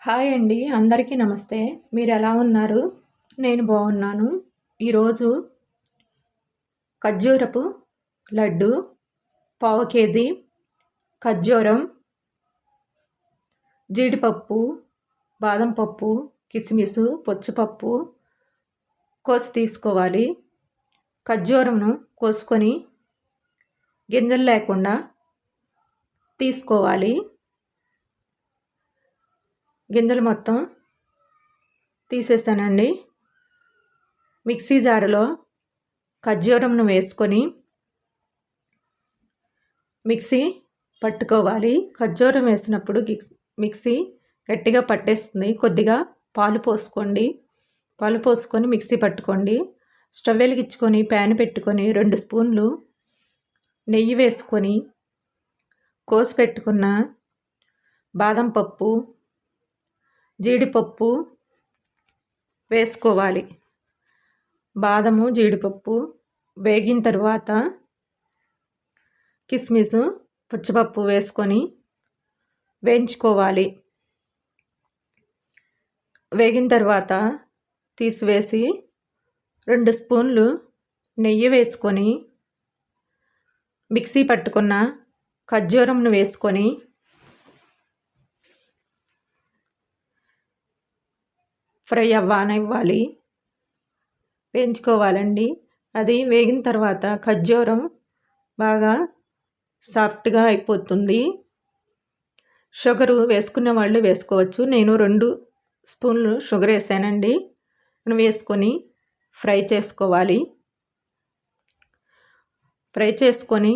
Hi అండి. అందరికీ నమస్తే. మీరెలా ఉన్నారు? నేను బాగున్నాను. ఈరోజు ఖర్జూరపు లడ్డు, పావు కేజీ ఖర్జూరం, జీడిపప్పు, బాదం పప్పు, కిస్మిసు, పొచ్చుపప్పు కోసి తీసుకోవాలి. ఖర్జూరంను కోసుకొని గింజలు లేకుండా తీసుకోవాలి. గింజలు మొత్తం తీసేసానండి. మిక్సీ జారులో ఖర్జూరంను వేసుకొని మిక్సీ పట్టుకోవాలి. ఖర్జూరం వేసినప్పుడు మిక్సీ గట్టిగా పట్టేస్తుంది. కొద్దిగా పాలు పోసుకోండి. పాలు పోసుకొని మిక్సీ పట్టుకోండి. స్టవ్ వెలిగించుకొని ప్యాన్ పెట్టుకొని 2 స్పూన్లు నెయ్యి వేసుకొని కోసి పెట్టుకున్న బాదం పప్పు, జీడిపప్పు వేసుకోవాలి. బాదము, జీడిపప్పు వేగిన తర్వాత కిస్మిస్, పుచ్చపప్పు వేసుకొని వేయించుకోవాలి. వేగిన తర్వాత తీసివేసి 2 స్పూన్లు నెయ్యి వేసుకొని మిక్సీ పట్టుకున్న ఖర్జూరంను వేసుకొని ఫ్రై అవ్వనివ్వాలి. వేయించుకోవాలండి. అది వేగిన తర్వాత ఖర్జూరం బాగా సాఫ్ట్గా అయిపోతుంది. షుగరు వేసుకునే వాళ్ళు వేసుకోవచ్చు. నేను 2 స్పూన్లు షుగర్ వేసానండి. వేసుకొని ఫ్రై చేసుకోవాలి. ఫ్రై చేసుకొని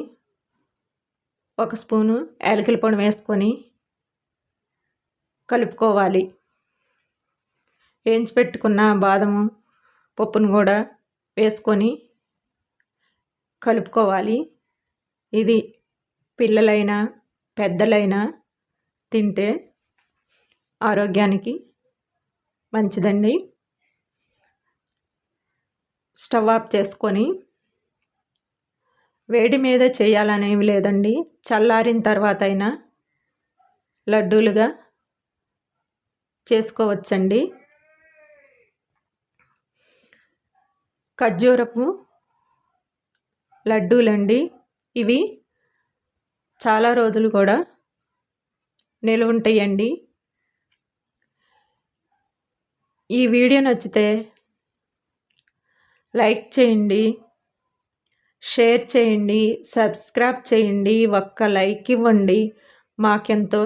1 స్పూను యాలకుల పొడి వేసుకొని కలుపుకోవాలి. వేయించి పెట్టుకున్న బాదము పప్పును కూడా వేసుకొని కలుపుకోవాలి. ఇది పిల్లలైనా పెద్దలైనా తింటే ఆరోగ్యానికి మంచిదండి. స్టవ్ ఆఫ్ చేసుకొని వేడి మీద చేయాలనేమి లేదండి. చల్లారిన తర్వాత అయినా లడ్డూలుగా చేసుకోవచ్చండి. ఖర్జూరపు లడ్డూలండి. ఇవి చాలా రోజులు కూడా నిల్వ ఉంటాయండి. ఈ వీడియో నచ్చితే లైక్ చేయండి, షేర్ చేయండి, సబ్స్క్రైబ్ చేయండి. ఒక్క లైక్ ఇవ్వండి. మాకెంతో